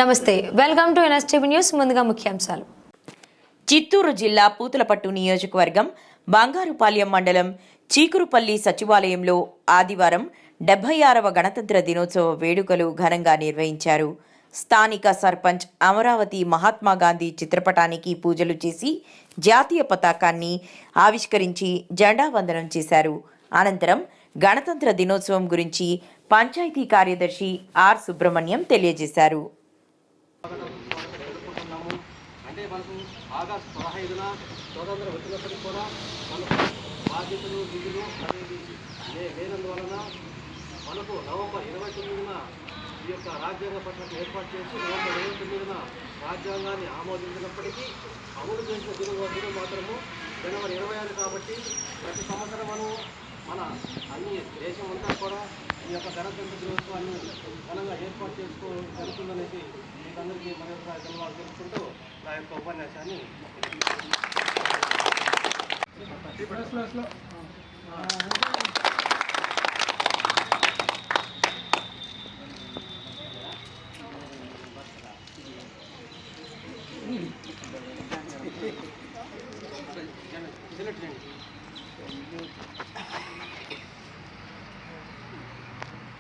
నమస్తే, welcome to NSTV news. ముందుగా ముఖ్యాంశాలు. చిత్తూరు జిల్లా పూతలపట్టు నియోజకవర్గం బంగారుపాలెం మండలం చీకురుపల్లి సచివాలయంలో ఆదివారం 76వ గణతంత్ర దినోత్సవ వేడుకలు ఘనంగా నిర్వహించారు. స్థానిక సర్పంచ్ అమరావతి మహాత్మాగాంధీ చిత్రపటానికి పూజలు చేసి జాతీయ పతాకాన్ని ఆవిష్కరించి జెండా వందనం చేశారు. అనంతరం గణతంత్ర దినోత్సవం గురించి పంచాయతీ కార్యదర్శి ఆర్ సుబ్రహ్మణ్యం తెలియజేశారు. అంటే మనకు ఆగస్టు 15న స్వతంత్రం వచ్చినప్పటికీ కూడా మనకు బాధ్యతలు విధులు అనేది లేనందువలన మనకు నవంబర్ 29న ఈ యొక్క రాజ్యాంగ పత్రిక ఏర్పాటు చేసి నవంబర్ 29న రాజ్యాంగాన్ని ఆమోదించినప్పటికీ అమలు చేసిన దినం మాత్రము జనవరి 26 కాబట్టి ప్రతి సంవత్సరం మన అన్ని దేశం అంతా కూడా ఈ యొక్క గణతంత్ర దినోత్సవాన్ని ఘనంగా ఏర్పాటు చేసుకో జరుగుతుందనేసి మీకందరికీ మన యొక్క ధన్యవాదాలు తెలుపుకుంటూ నా యొక్క ఉపన్యాసాన్ని